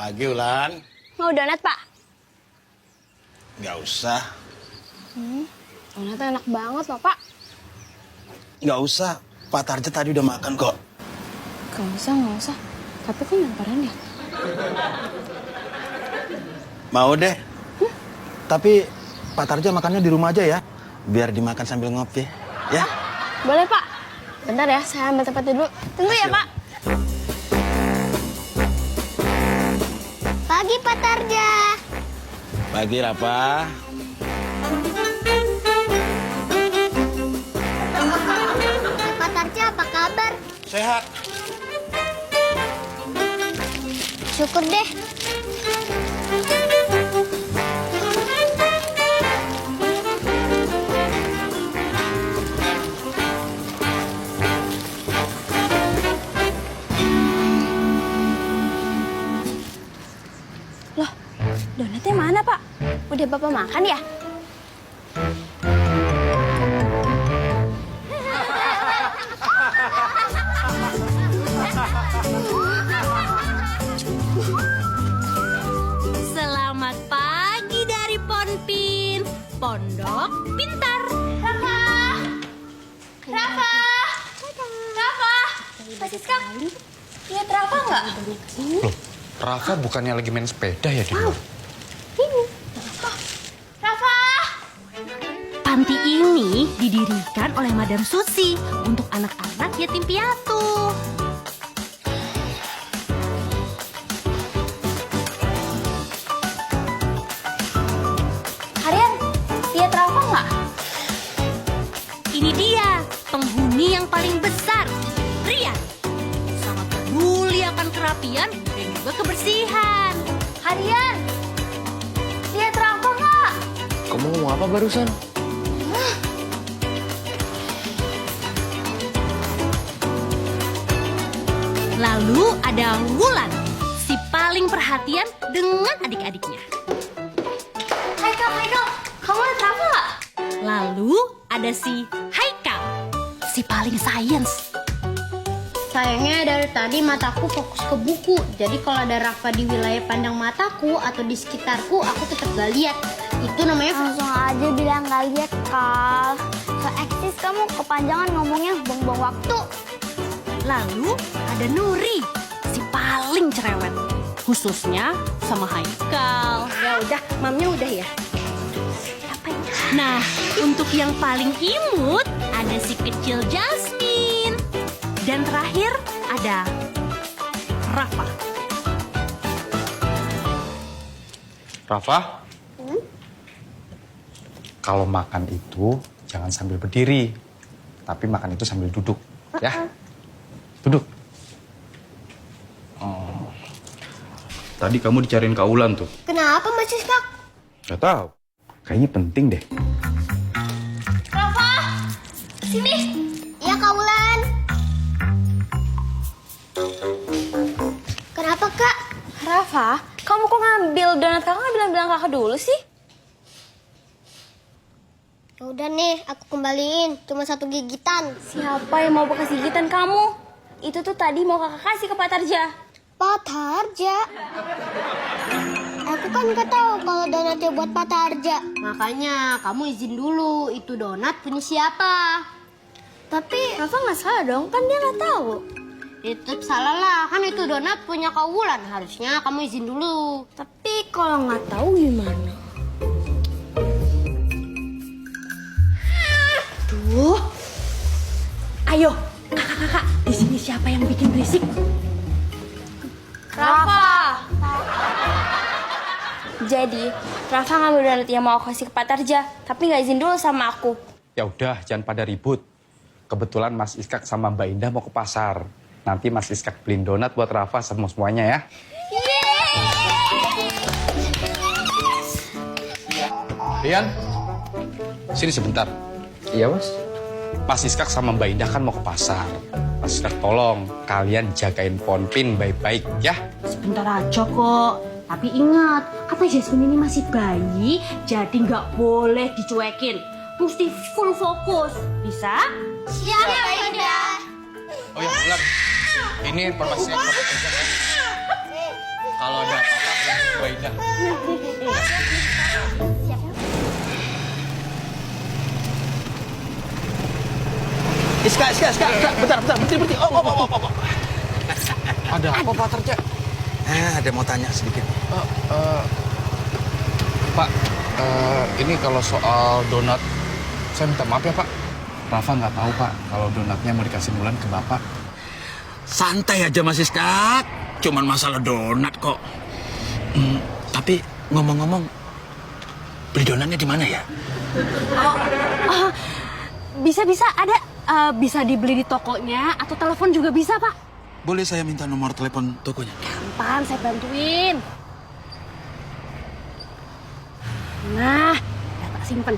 Pagi, Ulan. Mau donat, Pak? Nggak usah. Donatnya enak banget loh, Pak. Nggak usah. Pak Tarja tadi udah makan kok. Nggak usah. Tapi kok nyamperin ya? Mau deh. Tapi Pak Tarja makannya di rumah aja ya. Biar dimakan sambil ngopi. Ya? Boleh, Pak. Bentar ya, saya ambil tempatnya dulu. Tunggu ya, Pak. Pagi, Pak Tarja. Pagi, Rafa. Pak Tarja, apa kabar? Sehat. Syukur deh. Loh, donatnya mana, Pak? Udah Bapak makan ya? Selamat pagi dari Ponpin, Pondok Pintar. Rafa! Rafa! Rafa! Pak Siska, lihat Rafa nggak? Loh, Rafa bukannya lagi main sepeda ya di luar? Ini. Rafa! Panti ini didirikan oleh Madam Susi untuk anak-anak yatim piatu. Harian, lihat Rafa nggak? Ini dia penghuni yang paling besar, Rian. Sangat peduli akan kerapian dan juga kebersihan. Harian, lihat Rafa nggak? Kamu ngomong apa barusan? Lalu ada Wulan, si paling perhatian dengan adik-adiknya. Haikal, kamu lihat Rafa nggak? Lalu ada si Haikal, si paling sains. Sayangnya dari tadi mataku fokus ke buku. Jadi kalau ada Rafa di wilayah pandang mataku atau di sekitarku, aku tetap gak lihat. Itu namanya Langsung aja bilang nggak lihat, Kal. So eksis kamu kepanjangan ngomongnya buang-buang waktu. Lalu ada Nuri, si paling cerewet. Khususnya sama Haikal. ya udah, mamnya udah ya. Nah, untuk yang paling imut ada si kecil Jasmine. Dan terakhir ada Rafa. Rafa? Kalau makan itu jangan sambil berdiri, tapi makan itu sambil duduk, ya? Duduk. Oh. Tadi kamu dicariin Kak Ulan tuh. Kenapa Mas Siska? Gak tahu. Kayaknya penting deh. Rafa, sini. Ya Kak Wulan. Kenapa Kak? Rafa, kamu kok ngambil donat kakak nggak bilang-bilang kakak dulu sih? Ya udah nih, aku kembaliin. Cuma satu gigitan. Siapa yang mau bekas gigitan kamu? Itu tuh tadi mau kakak kasih ke Pak Tarja. Pak Tarja. Aku kan gak tahu kalau donatnya buat Pak Tarja. Makanya kamu izin dulu, itu donat punya siapa? Tapi Rafa nggak salah dong, kan dia nggak tahu. Itu salah lah, kan itu donat punya Kak Wulan. Harusnya kamu izin dulu. Tapi kalau nggak tahu gimana? Tuh. Ayo, kakak-kakak, di sini siapa yang bikin berisik? Rafa. Jadi, Rafa ngambil donat yang mau aku kasih ke Pak Tarja, tapi nggak izin dulu sama aku. Ya udah, jangan pada ribut. Kebetulan Mas Iskak sama Mbak Indah mau ke pasar. Nanti Mas Iskak beliin donat buat Rafa semuanya ya. Rian, sini sebentar. Iya, Mas. Mas Iskak sama Mbak Indah kan mau ke pasar. Mas Iskak tolong kalian jagain Ponpin baik-baik ya. Sebentar aja kok. Tapi ingat, kata Jasmine ini masih bayi, jadi nggak boleh dicuekin. Mesti full fokus. Bisa? Siap, Mbak Indah. Oh ya, Ulan. Ini informasinya. Kalau ada apa-apa, Mbak Indah. Iska, bentar, berhenti. Oh. Ada apa Pak Tarja? Ada mau tanya sedikit. Pak, ini kalau soal donat, saya minta maaf ya Pak. Rafa nggak tahu Pak kalau donatnya mau dikasih Mulan ke Bapak. Santai aja Mas Iska, cuman masalah donat kok. Tapi ngomong-ngomong, beli donatnya di mana ya? Bisa ada. Bisa dibeli di tokonya atau telepon juga bisa, Pak. Boleh saya minta nomor telepon tokonya? Gampang, saya bantuin. Nah, udah tak simpen.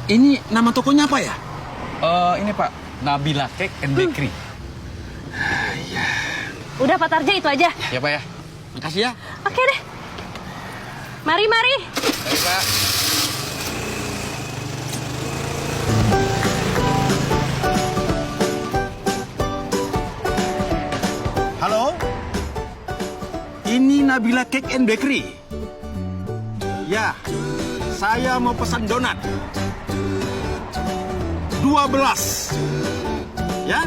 Ini nama tokonya apa ya? Ini Pak, Nabila Cake and Bakery. Udah Pak Tarja itu aja. Ya Pak ya. Makasih ya. Oke deh. Mari. Mari Pak. Halo? Ini Nabila Cake and Bakery. Ya, saya mau pesan donat. 12. Ya?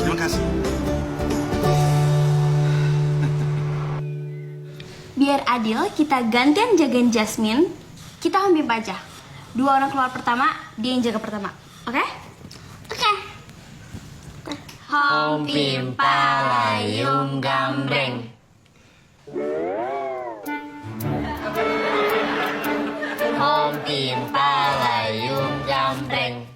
Terima kasih. Biar adil, kita gantian jagain Jasmine. Kita home pimpa aja. 2 orang keluar pertama, dia yang jaga pertama. Oke? Oke. Home pimpa layung gambreng. Home pimpa layung gambreng.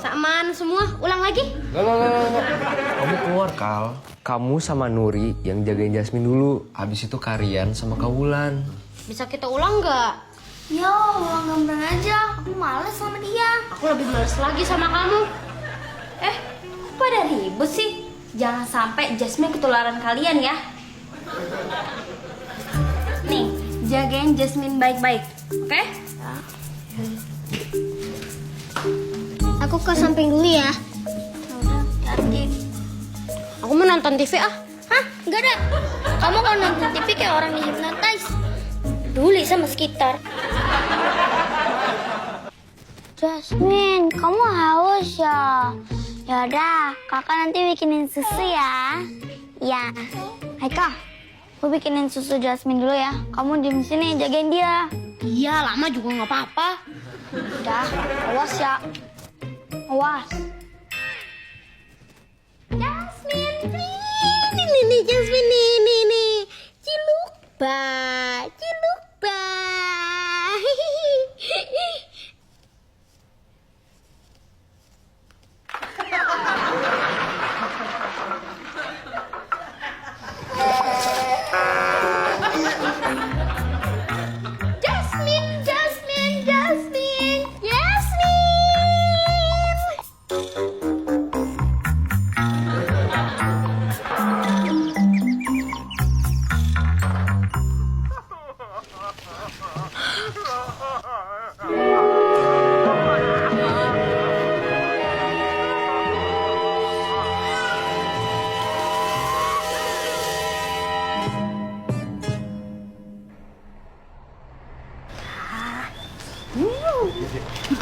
Samaan semua, ulang lagi. Kamu keluar, Kal. Kamu sama Nuri yang jagain Jasmine dulu. Habis itu Karian sama Kaulan. Bisa kita ulang nggak? Yo, ulang gambar aja. Aku males sama dia. Aku lebih males lagi sama kamu. Kok pada ribut sih? Jangan sampai Jasmine ketularan kalian ya. Nih, jagain Jasmine baik-baik. Oke? Aku ke samping dulu ya. Aku mau nonton TV ah. Hah? Enggak ada. Kamu kalau nonton TV kayak orang dihipnotis. Peduli sama sekitar. Jasmine, kamu haus ya? Yaudah, kakak nanti bikinin susu ya. Ya. Haika, aku bikinin susu Jasmine dulu ya. Kamu diem sini jagain dia. Iya, lama juga nggak apa-apa. Udah, awas ya. Awas. Jasmine, ini Jasmine, ini. Cilukba.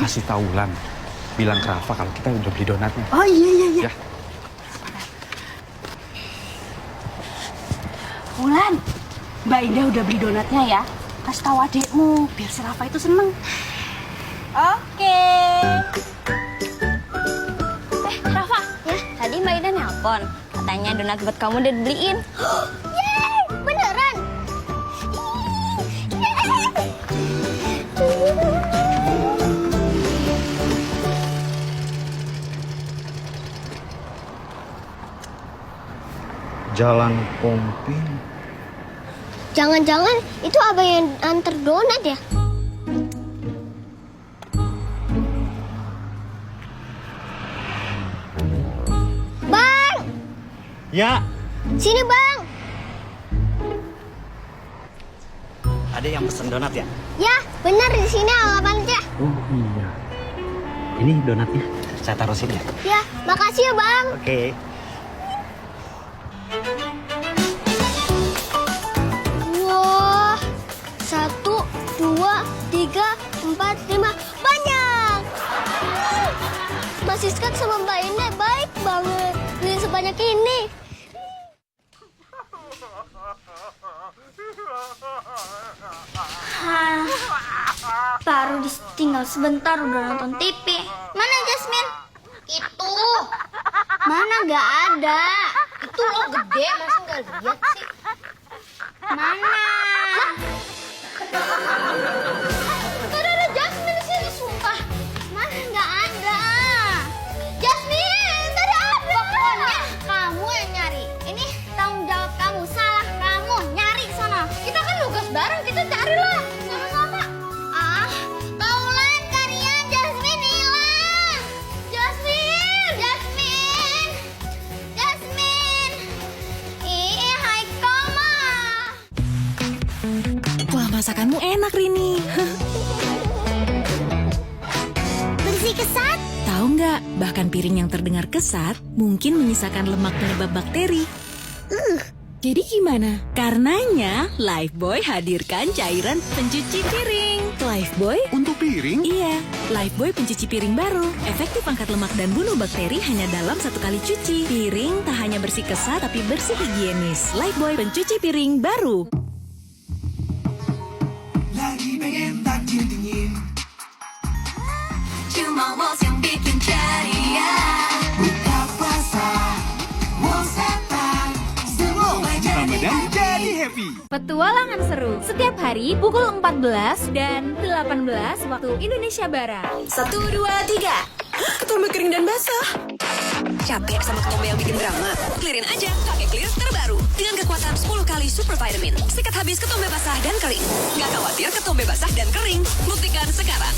Kasih tahu Ulan, bilang ke Rafa kalau kita udah beli donatnya. Oh iya. Ya. Wulan, Mbak Indah udah beli donatnya ya. Kasih tahu adekmu, biar si Rafa itu seneng. Oke. Rafa, ya tadi Mbak Ida nelpon. Katanya donat buat kamu udah dibeliin. Yeay, beneran? Jalan Pompin. Jangan-jangan itu abang yang antar donat ya? Bang! Ya, Sini bang! ada yang pesen donat ya? Ya, benar di sini alamatnya. Oh iya. Ini donatnya. Saya taruh sini ya. Ya, makasih ya bang. Oke. Wah, 1, 2, 3, 4, 5, banyak. Mas Siskak sama Mbak Indah baik banget beli sebanyak ini. Baru tinggal sebentar udah nonton TV. Mana Jasmine? Itu. Mana nggak ada? Itu lo gede, masa nggak lihat sih? Mana? Gak ada Jasmine di sini, sumpah. Mana nggak ada? Jasmine, tadi ada. Pokoknya kamu yang nyari. Ini tanggung jawab kamu. Salah kamu nyari sana. Kita kan tugas bareng, kita carilah sama-sama. Ah, Taulan kalian Jasmine hilang. Jasmine, Jasmine, Jasmine. Ih, hai koma. Wah, masakanmu enak, Rini. Bersih kesat. Tahu nggak, bahkan piring yang terdengar kesat mungkin menyisakan lemak penyebab bakteri. Jadi gimana? Karenanya, Lifebuoy hadirkan cairan pencuci piring. Lifebuoy Untuk piring? Iya, Lifebuoy pencuci piring baru. Efektif angkat lemak dan bunuh bakteri hanya dalam 1 kali cuci. Piring tak hanya bersih kesat, tapi bersih higienis. Lifebuoy pencuci piring baru. Lagi pengen takjil dingin. Cuma Walls yang bikin ceria. Buka puasa, Walls datang. Semua Ramadan jadi happy. Petualangan seru setiap hari pukul 14 dan 18 waktu Indonesia Barat. 1, 2, 3. Ketombe kering dan basah. Capek sama ketombe yang bikin drama? Clearin aja pakai Clear terbaru dengan kekuatan 10 kali super vitamin. Sikat habis ketombe basah dan kering. Nggak khawatir ketombe basah dan kering. Buktikan sekarang.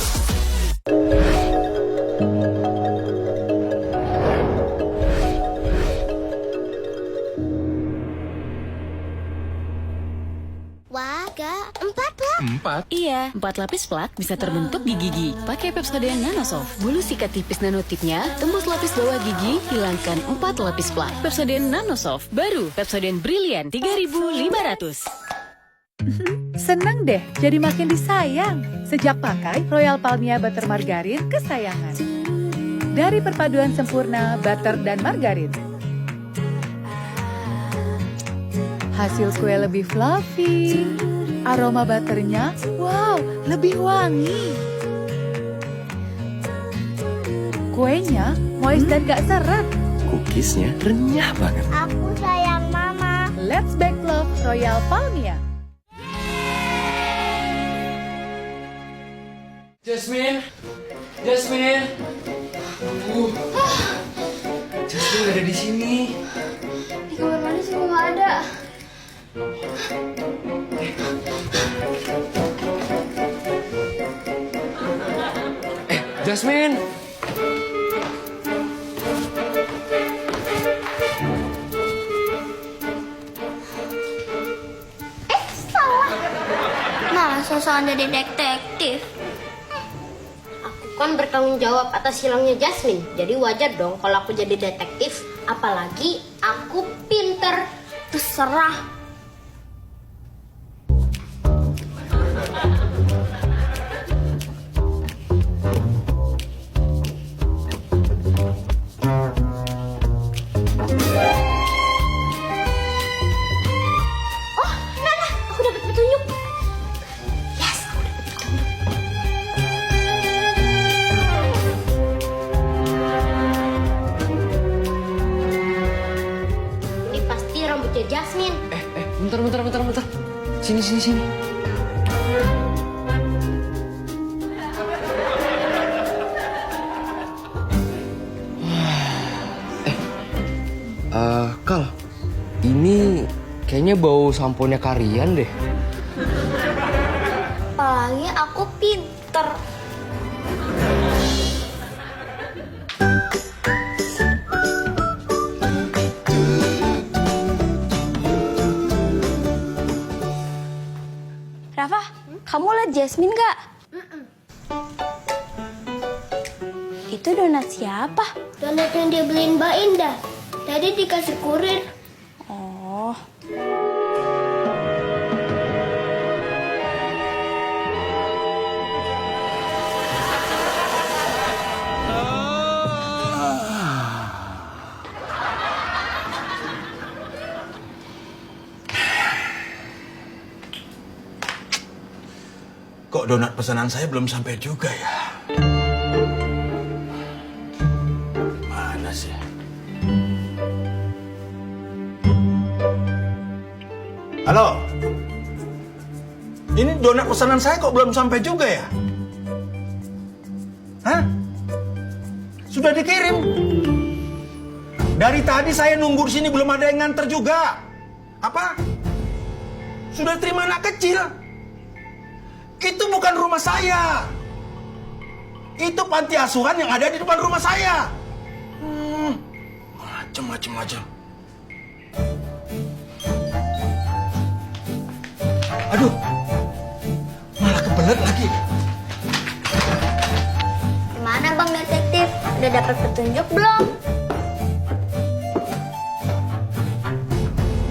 Waga, 4 lah. Iya, 4 lapis plak bisa terbentuk di gigi. Pakai Pepsodent Nanosoft. Bulu sikat tipis nanotipnya tembus lapis bawah gigi, hilangkan 4 lapis plak. Pepsodent Nanosoft baru Pepsodent Brilliant 3500. Seneng deh, jadi makin disayang sejak pakai Royal Palmia Butter Margarin kesayangan. Dari perpaduan sempurna butter dan margarin, hasil kue lebih fluffy, aroma butternya, wow, lebih wangi. Kuenya moist dan gak seret. Cookiesnya renyah banget. Aku sayang mama. Let's Bake Love Royal Palmia. Jasmine, Jasmine. Jasmine nggak ada di sini. Di kamar mandi semua nggak ada. Jasmine. Malah sosokan jadi detektif. Aku kan bertanggung jawab atas hilangnya Jasmine. Jadi wajar dong kalau aku jadi detektif. Apalagi aku pinter. Terserah. Ini pasti rambutnya Jasmine. Bentar. Sini. Kal, ini kayaknya bau samponya Karian deh. Apalagi aku pinter. Rafa, kamu lihat Jasmine nggak? Itu donat siapa? Donat yang dia beliin Mbak Indah. Tadi dikasih kurir. Oh, Kok donat pesanan saya belum sampai juga ya? Mana sih? Halo? Ini donat pesanan saya kok belum sampai juga ya? Hah? Sudah dikirim? Dari tadi saya nunggu di sini belum ada yang nganter juga. Apa? Sudah terima anak kecil? Itu bukan rumah saya. Itu panti asuhan yang ada di depan rumah saya. Macem-macem aja. Aduh, malah kebelet lagi. Gimana Bang Detektif? Udah dapat petunjuk belum?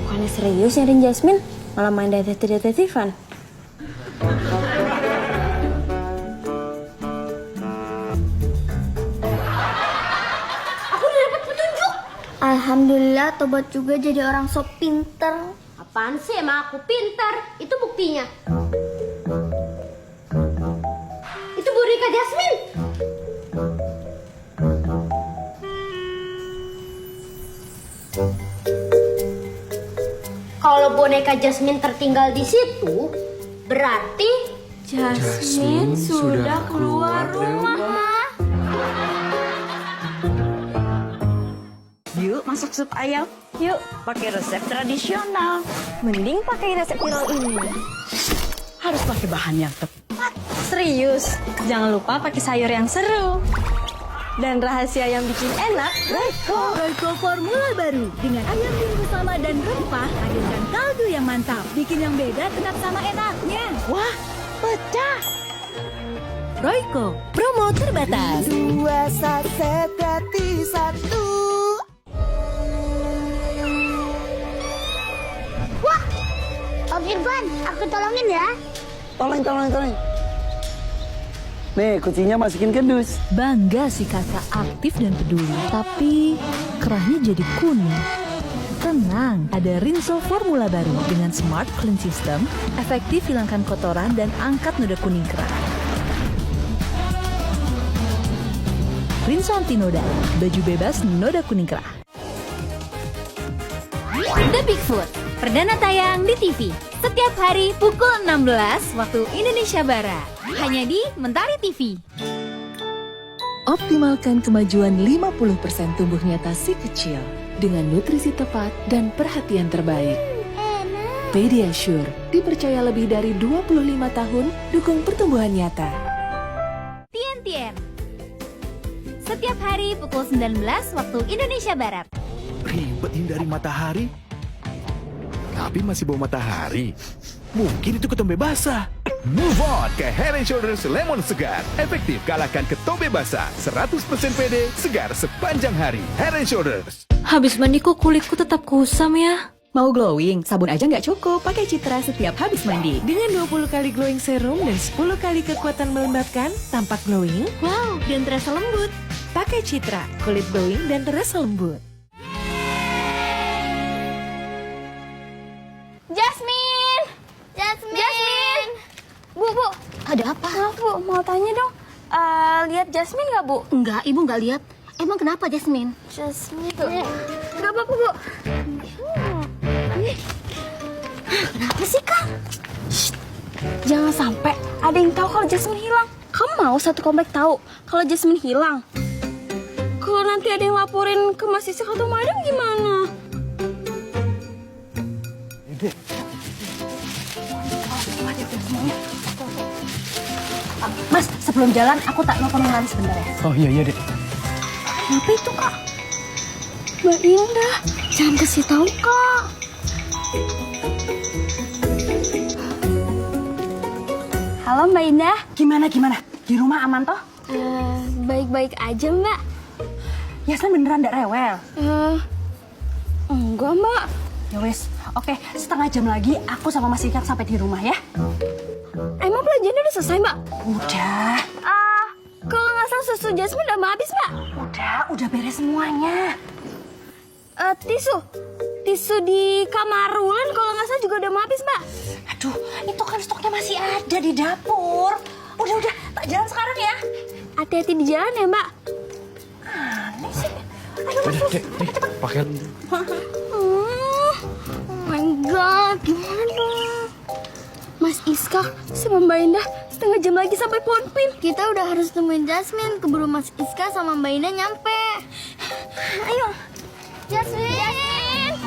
Bukannya serius nyariin Jasmine, malah main detektif-detektifan. Alhamdulillah Tobat juga jadi orang sok pinter. Apaan sih, emang aku pintar? Itu buktinya. Itu boneka Jasmine. Kalau boneka Jasmine tertinggal di situ, berarti Jasmine sudah keluar rumah. Yuk masuk sup ayam. Yuk pakai resep tradisional. Mending pakai resep viral ini. Harus pakai bahan yang tepat. Serius, jangan lupa pakai sayur yang seru. Dan rahasia yang bikin enak, Royco. Royco formula baru dengan ayam bumbu sama dan rempah, hadirkan kaldu yang mantap, bikin yang beda tetap sama enaknya. Wah, pecah. Royco, promo terbatas. 2 saset gratis 1. Wah, Om Irfan, aku tolongin ya. Tolong. Nih, kucingnya masukin ke dus. Bangga si kakak aktif dan peduli, tapi kerahnya jadi kuning. Tenang, ada Rinso formula baru dengan Smart Clean System, efektif hilangkan kotoran dan angkat noda kuning kerah. Rinso anti noda, baju bebas noda kuning kerah. The Bigfoot, perdana tayang di TV. Setiap hari pukul 16 waktu Indonesia Barat. Hanya di Mentari TV. Optimalkan kemajuan 50% tumbuh nyata si kecil dengan nutrisi tepat dan perhatian terbaik. Pediasure, dipercaya lebih dari 25 tahun dukung pertumbuhan nyata. Tien. Setiap hari pukul 19 waktu Indonesia Barat. Ribet hindari matahari, tapi masih bau matahari. Mungkin itu ketombe basah. Move on ke Head & Shoulders Lemon Segar. Efektif kalahkan ketombe basah. 100% pede, segar sepanjang hari. Head & Shoulders. Habis mandi kok kulitku tetap kusam ya? Mau glowing? Sabun aja nggak cukup. Pakai Citra setiap habis mandi. Dengan 20 kali glowing serum dan 10 kali kekuatan melembabkan, tampak glowing. Wow, dan terasa lembut. Pakai Citra, kulit glowing dan terasa lembut. Jasmine! Bu, ada apa? Maaf Bu, mau tanya dong. Lihat Jasmine nggak Bu? Enggak, Ibu nggak lihat. Emang kenapa Jasmine? Jasmine. Nggak apa-apa Bu. Kenapa sih Kak? Jangan sampai ada yang tahu kalau Jasmine hilang. Kamu mau satu komplek tahu kalau Jasmine hilang? Kalau nanti ada yang laporin ke Mas Isik atau Madam gimana? Mas, sebelum jalan aku tak nelfon Lali sebentar ya. Oh iya Dek. Apa itu Kak? Mbak Indah, jangan kasih tahu Kak. Halo Mbak Indah. Gimana? Di rumah aman toh? Baik-baik aja Mbak. Yasmin beneran ndak rewel? Enggak Mbak. Ya wes, oke, setengah jam lagi aku sama Mas Ikak sampai di rumah ya. Emang belanjanya udah selesai, Mbak? Udah. Kalau nggak salah susu Jasmine udah mau habis, Mbak. Udah beres semuanya. Tisu di kamar Wulan kalau nggak salah juga udah mau habis, Mbak. Aduh, itu kan stoknya masih ada di dapur. Udah, tak jalan sekarang ya. Hati-hati di jalan ya, Mbak. Aneh sih. Ayo, Dek, pakaian. Oh my god, gimana dong? Mas Iskak sama Mbak Indah setengah jam lagi sampai Ponpin. Kita udah harus temuin Jasmine, keburu Mas Iska sama Mbak Indah nyampe. Ayo. Jasmine!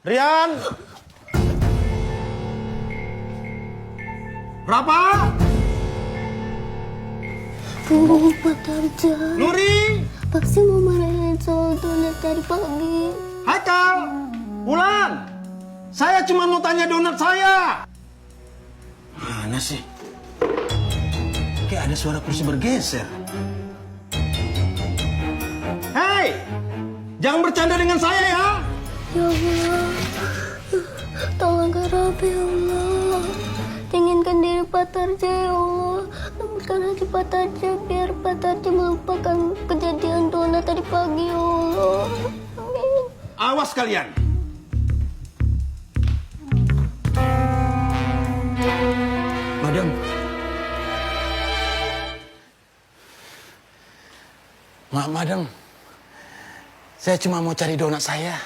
Rian! Berapa? Pak Tarja. Nuri! Pasti mau marahin soal donat dari pagi. Haikal! Wulan! Saya cuma mau tanya donat saya! Mana sih? Kayak ada suara kursi bergeser. Hei! Jangan bercanda dengan saya ya! Ya Allah, tolong garap ya Allah. Dinginkan diri Pak Tarja ya Allah. Temukan hati Pak Tarja biar Pak Tarja melupakan kejadian donat tadi pagi ya Allah. Amin. Awas kalian! Madam. Maaf, Madam. Saya cuma mau cari donat saya.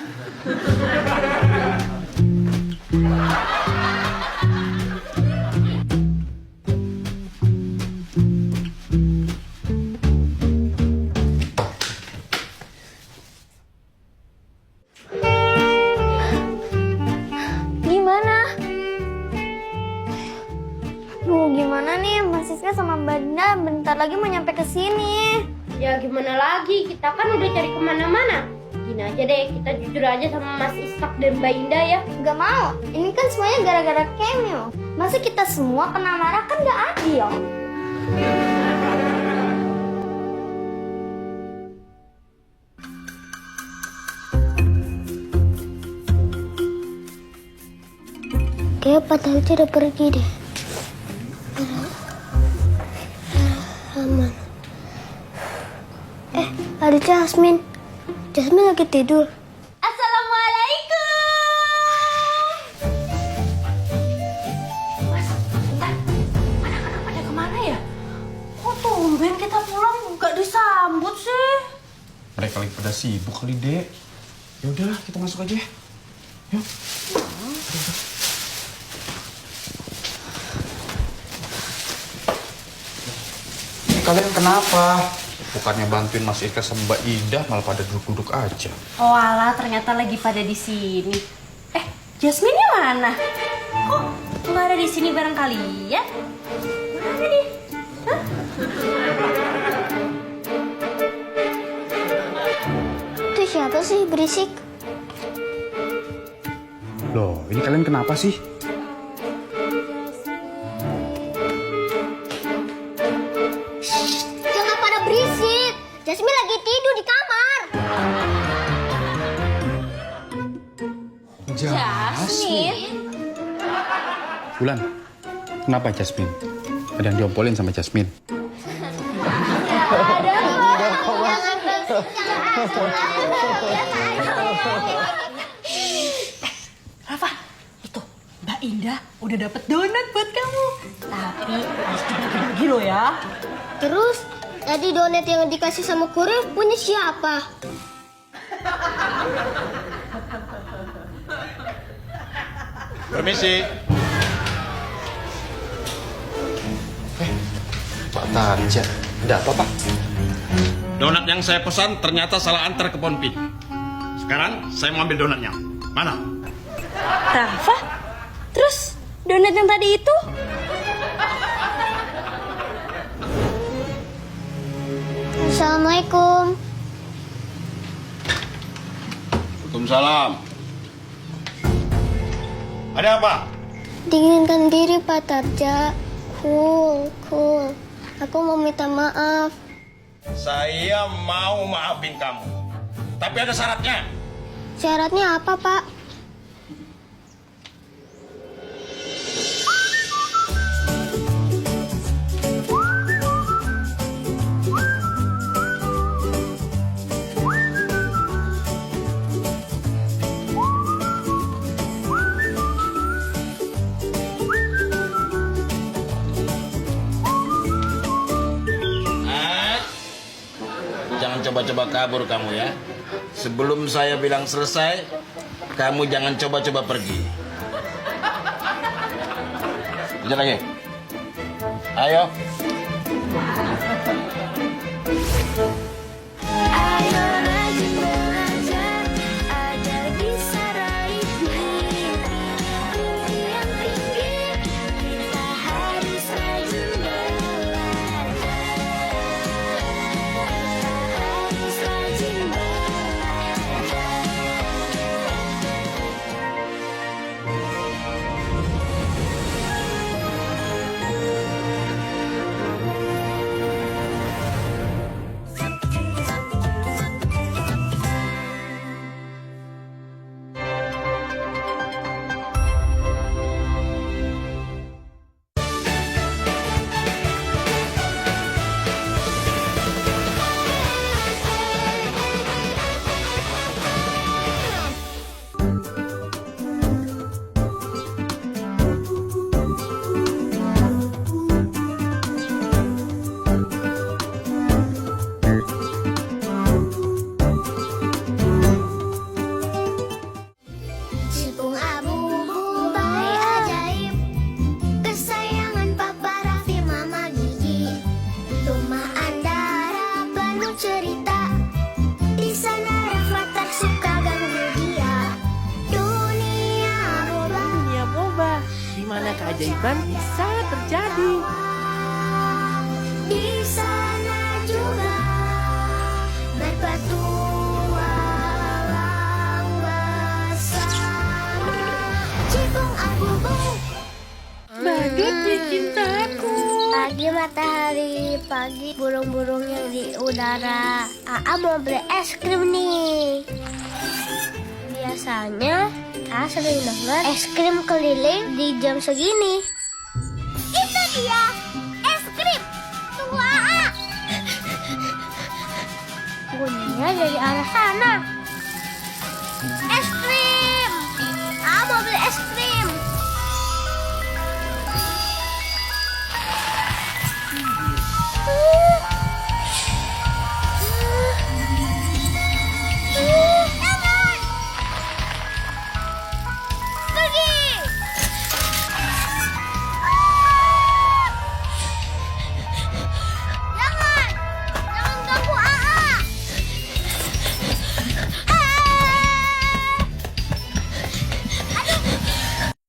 Gimana nih, Mas Siska sama Mbak Dinda bentar lagi mau nyampe ke sini. Ya gimana lagi, kita kan udah cari kemana-mana. Gini aja deh, kita jujur aja sama Mas Iskak dan Mbak Indah ya. Gak mau, ini kan semuanya gara-gara Camille. Masa kita semua kena marah kan gak adil. Kayak Pak Tarja udah pergi deh. Aman. Ada Jasmine. Jasmine lagi tidur. Assalamualaikum. Mas, bentar. Anak-anak pada kemana ya? Kok tumben kita pulang gak disambut sih? Mereka lagi pada sibuk kali, Dek. Ya udahlah, kita masuk aja. Yuk. Kalian kenapa? Bukannya bantuin Mas Ika sama Mbak Indah, malah pada duduk-duduk aja. Oh alah, ternyata lagi pada di sini. Jasmine-nya mana? Kok nggak ada di sini bareng kalian? Mana dia? Hah? Itu siapa sih berisik? Loh, ini kalian kenapa sih? Jangan pada berisik. Jasmine lagi tidur di kamar. Jasmine? Wulan, kenapa Jasmine? Ada yang diopolin sama Jasmine? Rafa, itu Mbak Indah udah dapet donat buat kamu. Tapi harus dibagi-bagi loh ya. Terus tadi donat yang dikasih sama kurir punya siapa? Permisi. Pak Tarja, ada apa, Pak? Donat yang saya pesan ternyata salah antar ke Ponpin. Sekarang saya mau ambil donatnya. Mana? Rafa? Terus donat yang tadi itu? Assalamualaikum. Waalaikumsalam. Ada apa? Dinginkan diri Pak Tarja. Cool. Aku mau minta maaf. Saya mau maafin kamu. Tapi ada syaratnya. Syaratnya apa, Pak? Jangan coba-coba kabur kamu ya. Sebelum saya bilang selesai, kamu jangan coba-coba pergi. Lanjut lagi. Ayo. Ayo rajin belajar agar bisa raih mimpi yang tinggi. Kita harus rajin belajar. Harus rajin belajar. Cipung abu-abu bayi ajaib, kesayangan Papa Raffi, Mama Gigi. Rumah Andara penuh cerita, di sana Rafa tak suka ganggu dia. Dunia boba, Dunia boba, di mana keajaiban bisa terjadi. di sana juga berpetualang besar. Cipung abu-abu, Badut bikin takut. pagi matahari, pagi burung-burung yang di udara. Aa mau beli es krim nih. Biasanya Aa sering denger es krim keliling di jam segini. Itu dia, es krim. Tunggu Aa. Bunyinya dari arah sana. Es krim.